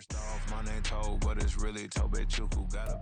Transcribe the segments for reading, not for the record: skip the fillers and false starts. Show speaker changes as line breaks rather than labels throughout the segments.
First off, my name Toad, but it's really Tobe Chuku. Got a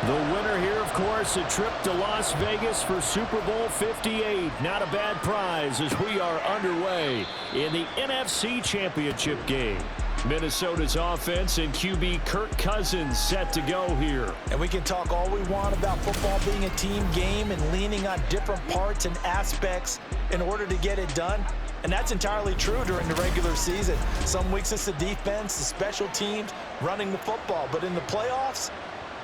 The winner here, of course, a trip to Las Vegas for Super Bowl 58. Not a bad prize as we are underway in the NFC Championship game. Minnesota's offense and QB Kirk Cousins set to go here.
And we can talk all we want about football being a team game and leaning on different parts and aspects in order to get it done. And that's entirely true during the regular season. Some weeks it's the defense, the special teams, running the football. But in the playoffs,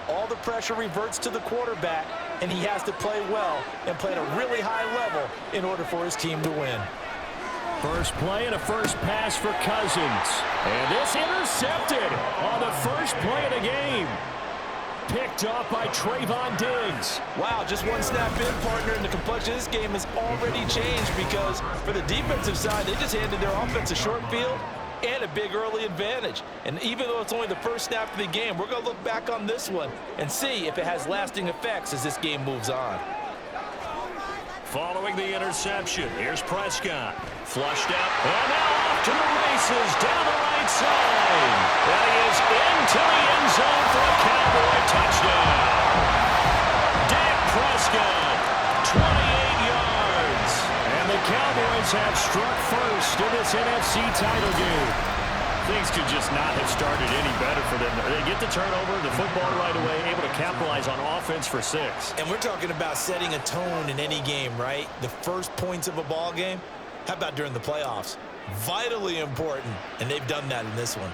all the pressure reverts to the quarterback, and he has to play well and play at a really high level in order for his team to win.
First play and a first pass for Cousins. And this intercepted on the first play of the game. Picked off by Trayvon Diggs.
Wow, just one snap in, partner, and the complexion of this game has already changed because for the defensive side, they just handed their offense a short field and a big early advantage. And even though it's only the first snap of the game, we're going to look back on this one and see if it has lasting effects as this game moves on.
Following the interception, here's Prescott. Flushed out, and now off to the races down the right side. And he is into the end zone for a Cowboy touchdown. Dak Prescott, 28 yards. And the Cowboys have struck first in this NFC title game. Things could just not have started any better for them. They get the turnover, the football right away, able to capitalize on offense for 6.
And we're talking about setting a tone in any game, right? The first points of a ball game. How about during the playoffs? Vitally important, and they've done that in this one.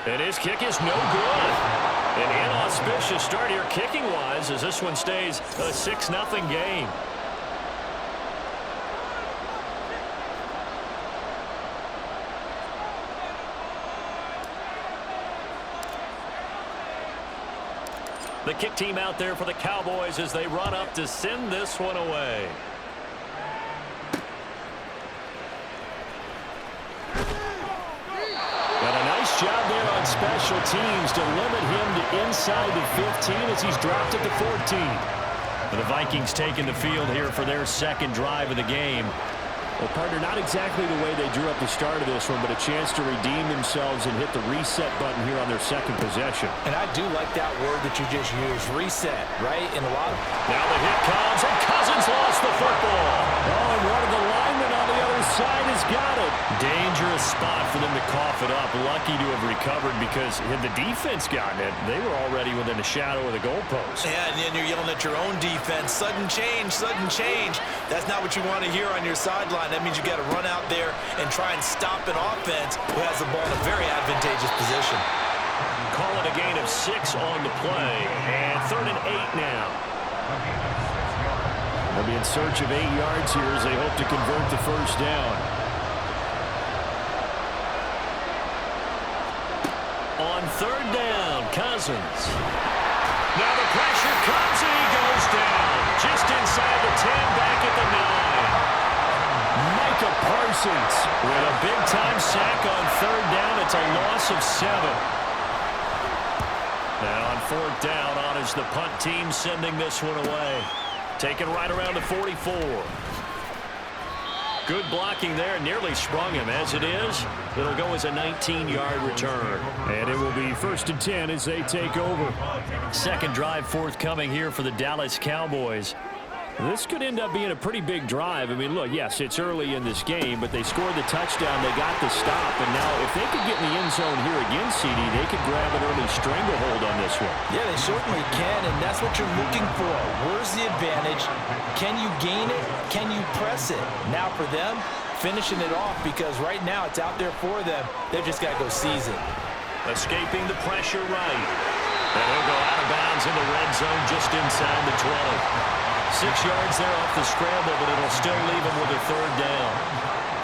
And his kick is no good. An inauspicious start here kicking-wise as this one stays a 6-0 game. The kick team out there for the Cowboys as they run up to send this one away. And a nice job there on special teams to limit him to inside the 15 as he's dropped it to 14. The Vikings taking the field here for their second drive of the game. Well, partner, not exactly the way they drew up the start of this one, but a chance to redeem themselves and hit the reset button here on their second possession.
And I do like that word that you just used, reset, right? In a lot of...
Now the hit comes, and Cousins lost the football. Oh, and one of the linemen on the other side has got it. Dangerous spot for them to cough it up. Lucky to have recovered because had the defense gotten it, they were already within a shadow of the goalpost.
Yeah, and then you're yelling at your own defense. Sudden change, sudden change. That's not what you want to hear on your sideline. That means you got to run out there and try and stop an offense who has the ball in a very advantageous position.
Call it a gain of 6 on the play. And 3rd and 8 now. They'll be in search of 8 yards here as they hope to convert the first down. On 3rd down, Cousins. Now the pressure comes and he goes down. Just inside the 10, back at the 9. Micah Parsons with a big-time sack on 3rd down. It's a loss of 7. Now on 4th down, on is the punt team sending this one away. Taken right around the 44. Good blocking there, nearly sprung him. As it is, it'll go as a 19-yard return. And it will be 1st and 10 as they take over. Second drive forthcoming here for the Dallas Cowboys. This could end up being a pretty big drive. I mean, look, yes, it's early in this game, but they scored the touchdown. They got the stop. And now if they could get in the end zone here again, CD, they could grab an early stranglehold on this one.
Yeah, they certainly can, and that's what you're looking for. Where's the advantage? Can you gain it? Can you press it? Now for them, finishing it off because right now it's out there for them. They've just got to go seize it.
Escaping the pressure right. And he'll go out of bounds in the red zone just inside the 20. 6 yards there off the scramble, but it'll still leave him with a 3rd down.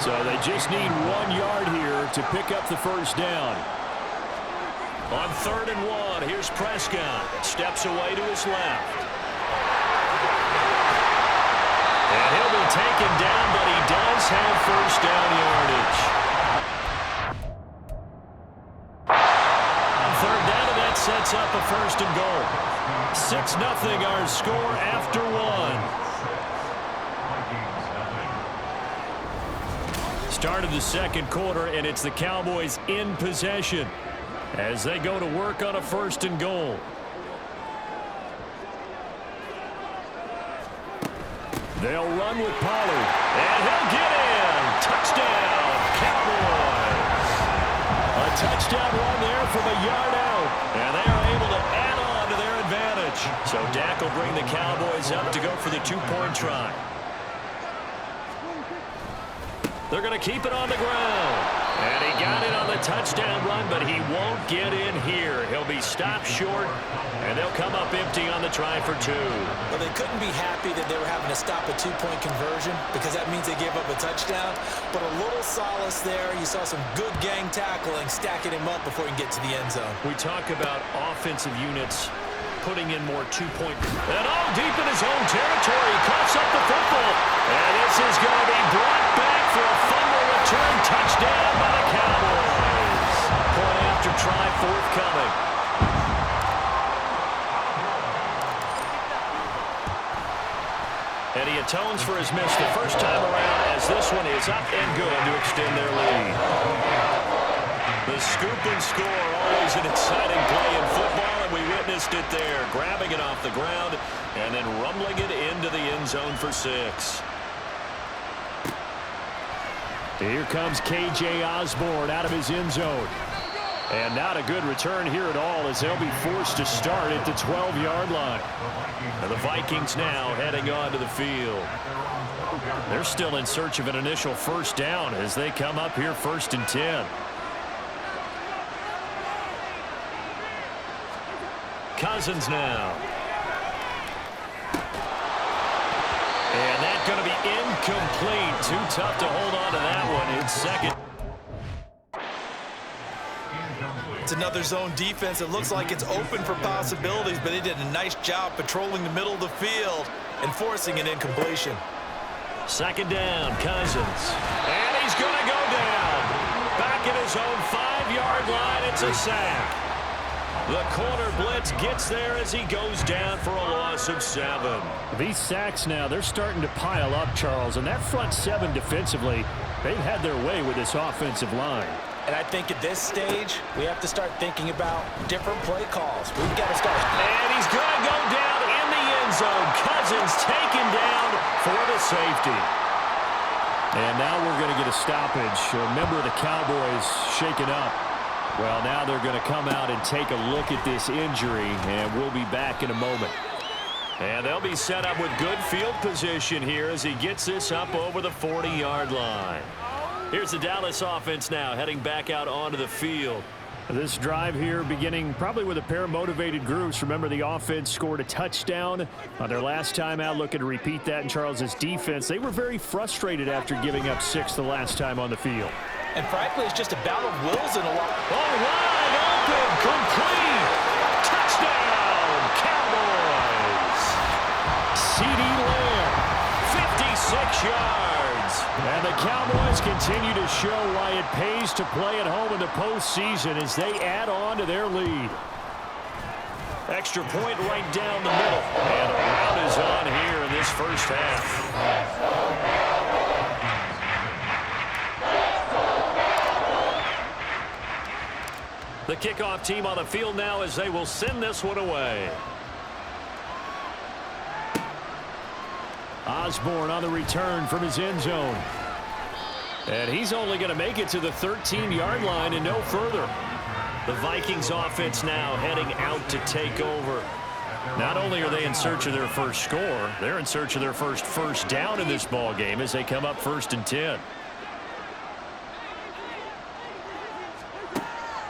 So they just need 1 yard here to pick up the first down. On 3rd and 1, here's Prescott. Steps away to his left. And he'll be taken down, but he does have first down yardage. 6-0 our score after one. Start of the second quarter, and it's the Cowboys in possession as they go to work on a 1st and goal. They'll run with Pollard, and he'll get in. Touchdown, Cowboys. A touchdown run there from a yard out, and they are able to add on to their advantage. So Dak will bring the Cowboys up to go for the 2-point try. They're going to keep it on the ground. And he got it on the touchdown run, but he won't get in here. He'll be stopped short, and they'll come up empty on the try for 2.
Well, they couldn't be happy that they were having to stop a 2-point conversion because that means they gave up a touchdown. But a little solace there. You saw some good gang tackling, stacking him up before he can get to the end zone.
We talk about offensive units putting in more 2-point. And all deep in his own territory. Coughs up the football. And this is going to be brought back for a fumble return touchdown by the Cowboys. Point after try forthcoming. And he atones for his miss the first time around as this one is up and good to extend their lead. The scoop and score, always an exciting play in football, and we witnessed it there, grabbing it off the ground and then rumbling it into the end zone for 6. Here comes K.J. Osborne out of his end zone. And not a good return here at all as they'll be forced to start at the 12-yard line. And the Vikings now heading onto the field. They're still in search of an initial first down as they come up here 1st and 10. Cousins now. And that's going to be incomplete. Too tough to hold on to that one. It's 2nd.
It's another zone defense. It looks like it's open for possibilities, but they did a nice job patrolling the middle of the field and forcing an incompletion.
2nd down, Cousins. And he's going to go down. Back at his own 5-yard line. It's a sack. The corner blitz gets there as he goes down for a loss of 7.
These sacks now, they're starting to pile up, Charles. And that front 7 defensively, they've had their way with this offensive line.
And I think at this stage, we have to start thinking about different play calls. We've got to start.
And he's going to go down in the end zone. Cousins taken down for the safety.
And now we're going to get a stoppage. A member of the Cowboys shaken up. Well, now they're going to come out and take a look at this injury, and we'll be back in a moment.
And they'll be set up with good field position here as he gets this up over the 40-yard line. Here's the Dallas offense now heading back out onto the field.
This drive here beginning probably with a pair of motivated groups. Remember, the offense scored a touchdown on their last time out. Looking to repeat that in Charles's defense. They were very frustrated after giving up 6 the last time on the field.
And frankly, it's just a bout of wills and a lot.
Oh, wide open, complete. Touchdown, Cowboys. CeeDee Lamb, 56 yards. And the Cowboys continue to show why it pays to play at home in the postseason as they add on to their lead. Extra point right down the middle. And a rout is on here in this first half. The kickoff team on the field now as they will send this one away.
Osborne on the return from his end zone.
And he's only going to make it to the 13-yard line and no further. The Vikings offense now heading out to take over. Not only are they in search of their first score, they're in search of their first down in this ball game as they come up 1st and 10.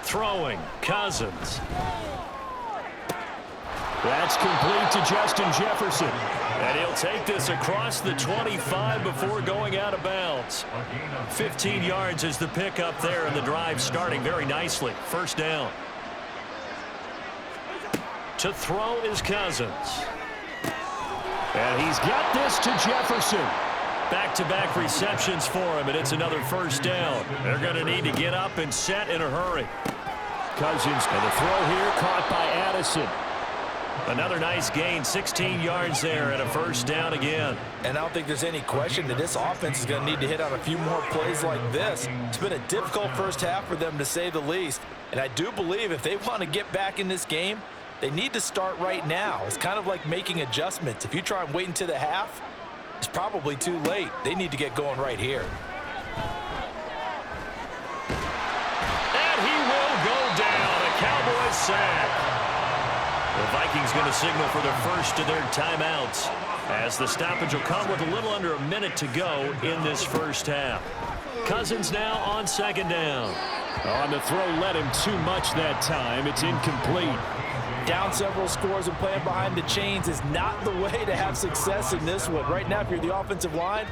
Throwing, Cousins.
That's complete to Justin Jefferson.
And he'll take this across the 25 before going out of bounds. 15 yards is the pickup there, and the drive starting very nicely. 1st down. To throw is Cousins.
And he's got this to Jefferson.
Back-to-back receptions for him, and it's another 1st down. They're going to need to get up and set in a hurry.
Cousins, and the throw here caught by Addison.
Another nice gain, 16 yards there and a first down again.
And I don't think there's any question that this offense is going to need to hit on a few more plays like this. It's been a difficult first half for them, to say the least. And I do believe if they want to get back in this game, they need to start right now. It's kind of like making adjustments. If you try and wait until the half, it's probably too late. They need to get going right here.
And he will go down. A Cowboys sack. The Vikings going to signal for their first of their timeouts, as the stoppage will come with a little under a minute to go in this first half. Cousins now on second down.
On the throw, led him too much that time. It's incomplete.
Down several scores and playing behind the chains is not the way to have success in this one. Right now, if you're the offensive line,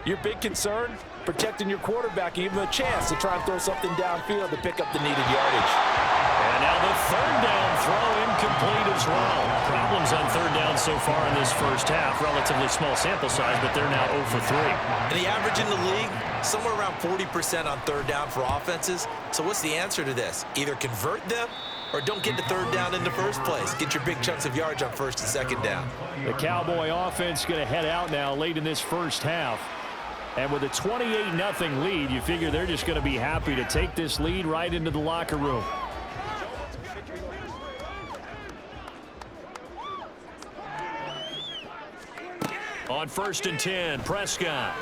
your big concern, protecting your quarterback and give him a chance to try and throw something downfield to pick up the needed yardage.
And now the third down throw incomplete as well. Problems on third down so far in this first half. Relatively small sample size, but they're now 0 for 3.
And the average in the league, somewhere around 40% on third down for offenses. So what's the answer to this? Either convert them or don't get to third down in the first place. Get your big chunks of yards on first and second down.
The Cowboy offense going to head out now late in this first half. And with a 28-0 lead, you figure they're just going to be happy to take this lead right into the locker room.
On first and 10, Prescott.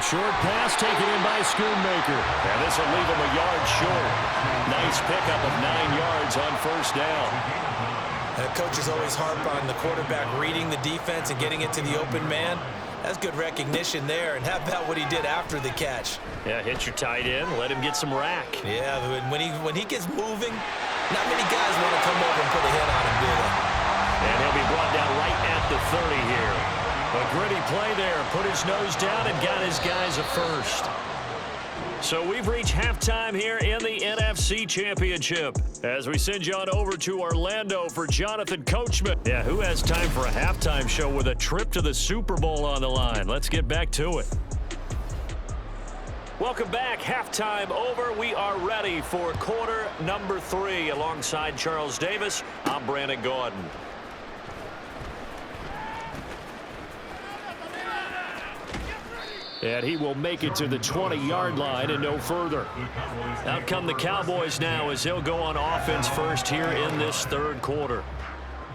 Short pass taken in by Schoonmaker.
And this will leave him a yard short. Nice pickup of 9 yards on first down.
Coaches always harp on the quarterback reading the defense and getting it to the open man. That's good recognition there. And how about what he did after the catch?
Yeah, hit your tight end, let him get some rack.
Yeah, when he gets moving, not many guys want to come over and put a hit on him, do they?
And he'll be brought down right at the 30 here. A gritty play there, put his nose down and got his guys a first. So we've reached halftime here in the NFC Championship as we send you on over to Orlando for Jonathan Coachman. Yeah, who has time for a halftime show with a trip to the Super Bowl on the line? Let's get back to it. Welcome back. Halftime over. We are ready for quarter number 3 alongside Charles Davis. I'm Brandon Gordon.
And he will make it to the 20-yard line and no further.
Out come the Cowboys now as they'll go on offense first here in this third quarter.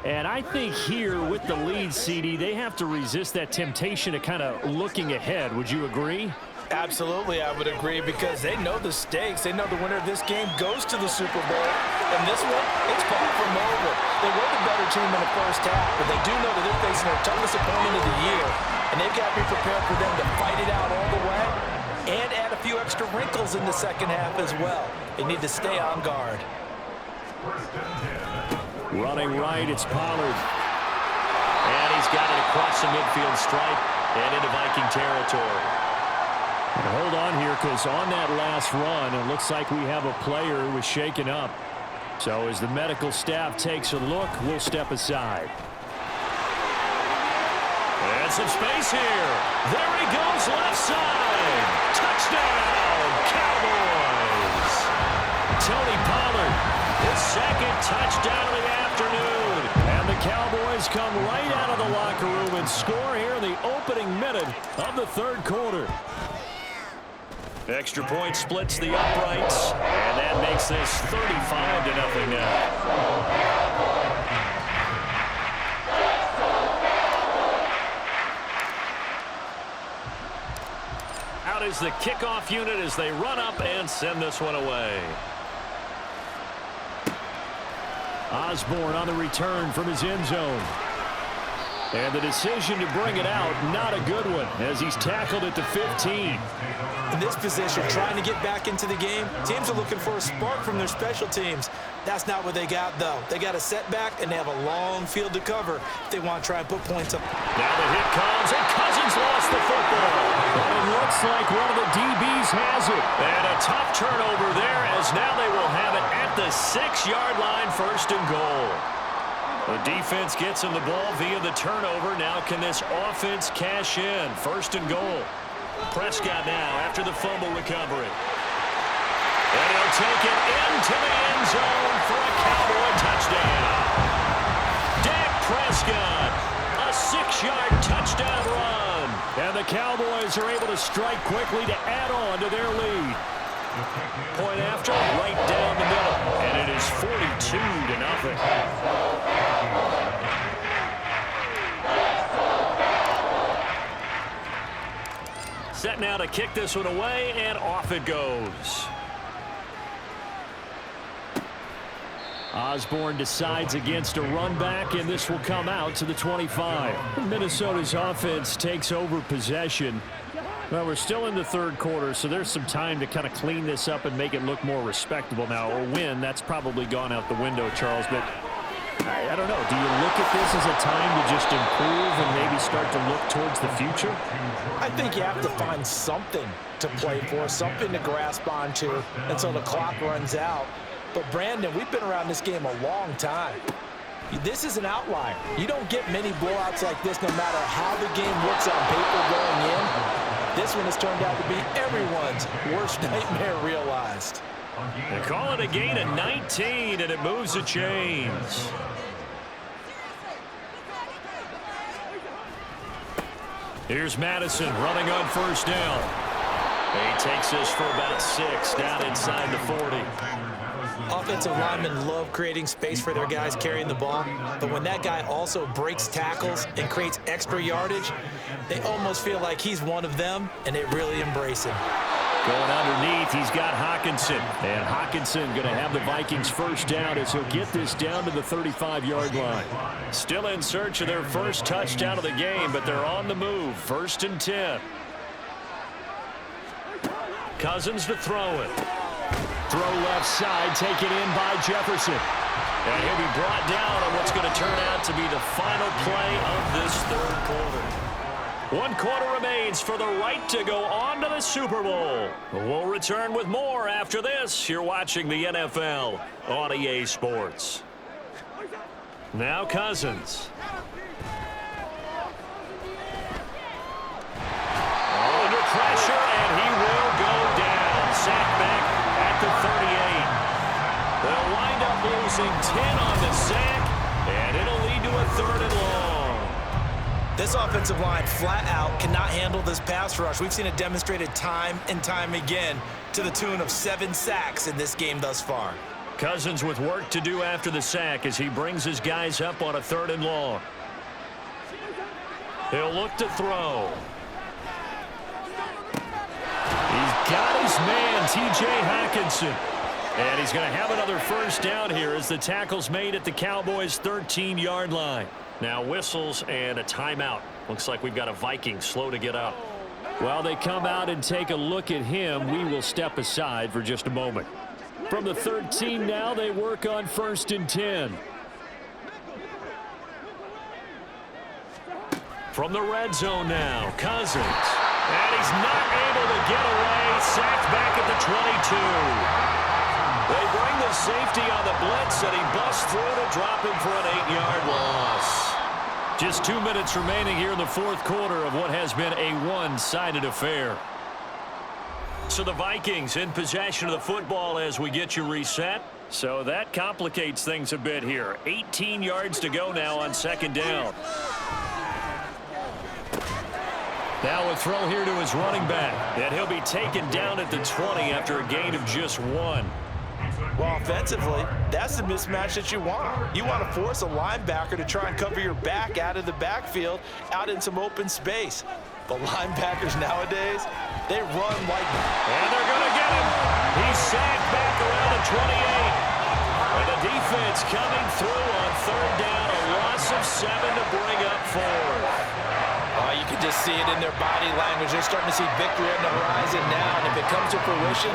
And I think here with the lead, CD, they have to resist that temptation of kind of looking ahead. Would you agree?
Absolutely, I would agree, because they know the stakes. They know the winner of this game goes to the Super Bowl. And this one, it's far from over. They were the better team in the first half, but they do know that they're facing their toughest opponent of the year. And they've got to be prepared for them to fight it out all the way and add a few extra wrinkles in the second half as well. They need to stay on guard.
Running right, it's Pollard.
And he's got it across the midfield stripe and into Viking territory.
And hold on here, because on that last run, it looks like we have a player who was shaken up. So as the medical staff takes a look, we'll step aside.
And some space here. There he goes, left side. Touchdown, Cowboys. Tony Pollard, his second touchdown of the afternoon.
And the Cowboys come right out of the locker room and score here in the opening minute of the third quarter.
Extra point splits the uprights, and that makes this 35-0 now. Out is the kickoff unit as they run up and send this one away.
Osborne on the return from his end zone. And the decision to bring it out, not a good one, as he's tackled at the 15.
In this position, trying to get back into the game, teams are looking for a spark from their special teams. That's not what they got, though. They got a setback, and they have a long field to cover if they want to try and put points up.
Now the hit comes, and Cousins lost the football.
But it looks like one of the DBs has it.
And a tough turnover there, as now they will have it at the 6-yard line, first and goal. The defense gets him the ball via the turnover. Now can this offense cash in? First and goal. Prescott now after the fumble recovery. And he'll take it into the end zone for a Cowboy touchdown. Prescott. A 6-yard touchdown run.
And the Cowboys are able to strike quickly to add on to their lead.
Point after, right down the middle. And it is 42-0. Set now to kick this one away, and off it goes.
Osborne decides against a run back, and this will come out to the 25. Minnesota's offense takes over possession. Well, we're still in the third quarter, so there's some time to kind of clean this up and make it look more respectable now. A win, that's probably gone out the window, Charles, but I don't know. Do you look at this as a time to just improve and maybe start to look towards the future?
I think you have to find something to play for, something to grasp onto until the clock runs out. But, Brandon, we've been around this game a long time. This is an outlier. You don't get many blowouts like this no matter how the game looks on paper going in. This one has turned out to be everyone's worst nightmare realized.
They call it a gain of 19, and it moves the chains. Here's Madison running on first down. He takes this for about 6 down inside the 40.
Offensive linemen love creating space for their guys carrying the ball, but when that guy also breaks tackles and creates extra yardage, they almost feel like he's one of them, and they really embrace him.
Going underneath, he's got Hawkinson. And Hawkinson going to have the Vikings first down as he'll get this down to the 35-yard line. Still in search of their first touchdown of the game, but they're on the move. 1st and 10. Cousins to throw it. Throw left side, taken in by Jefferson. And he'll be brought down on what's going to turn out to be the final play of this third quarter. 1 quarter remains for the right to go on to the Super Bowl. We'll return with more after this. You're watching the NFL on EA Sports. Now Cousins. Under pressure, and he will go down. Sacked back at the 38. They'll wind up losing 10 on the sack, and it'll lead to a 3rd and long.
This offensive line flat out cannot handle this pass rush. We've seen it demonstrated time and time again to the tune of 7 sacks in this game thus far.
Cousins with work to do after the sack as he brings his guys up on a 3rd and long. He'll look to throw. He's got his man, T.J. Hawkinson. And he's going to have another first down here as the tackle's made at the Cowboys' 13-yard line. Now whistles and a timeout. Looks like we've got a Viking slow to get up.
While they come out and take a look at him, we will step aside for just a moment. From the 13 now, they work on 1st and 10.
From the red zone now, Cousins. And he's not able to get away. Sacked back at the 22. They bring the safety on the blitz, and he busts through to drop him for an 8-yard loss. Just 2 minutes remaining here in the 4th quarter of what has been a one-sided affair. So the Vikings in possession of the football as we get you reset. So that complicates things a bit here. 18 yards to go now on 2nd down. Now a throw here to his running back. And he'll be taken down at the 20 after a gain of just 1.
Well, offensively, that's the mismatch that you want. You want to force a linebacker to try and cover your back out of the backfield, out in some open space. But linebackers nowadays, they run like...
And they're going to get him. He's sacked back around the 28. And the defense coming through on 3rd down. A loss of 7 to bring up 4.
You can just see it in their body language. They're starting to see victory on the horizon now. And if it comes to fruition,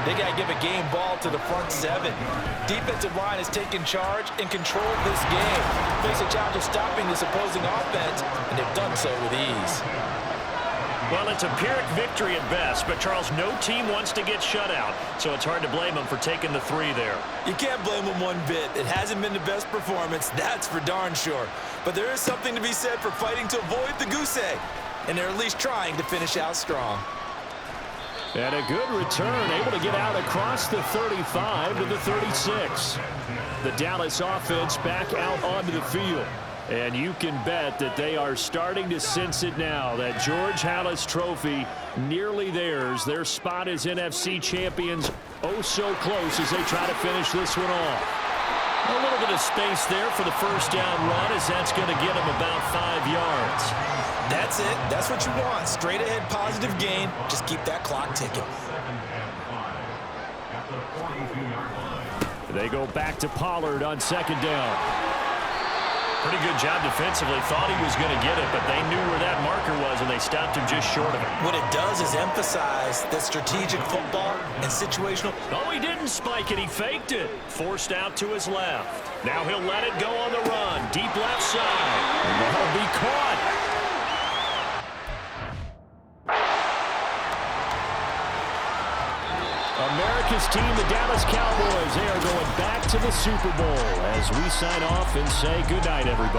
they got to give a game ball to the front 7. Defensive line has taken charge and controlled this game. Face a challenge of stopping this opposing offense, and they've done so with ease.
Well, it's a Pyrrhic victory at best, but Charles, no team wants to get shut out, so it's hard to blame them for taking the 3 there.
You can't blame them one bit. It hasn't been the best performance, that's for darn sure. But there is something to be said for fighting to avoid the goose egg, and they're at least trying to finish out strong.
And a good return, able to get out across the 35 to the 36. The Dallas offense back out onto the field. And you can bet that they are starting to sense it now. That George Halas trophy nearly theirs. Their spot as NFC champions oh so close as they try to finish this one off.
A little bit of space there for the first down run, as that's going to get him about 5 yards.
That's it. That's what you want. Straight ahead positive gain. Just keep that clock ticking.
They go back to Pollard on second down.
Pretty good job defensively. Thought he was going to get it, but they knew where that marker was, and they stopped him just short of it.
What it does is emphasize that strategic football and situational.
Oh, he didn't spike it. He faked it. Forced out to his left. Now he'll let it go on the run. Deep left side. That'll be caught.
America's team, the Dallas Cowboys, they are going back to the Super Bowl as we sign off and say goodnight, everybody.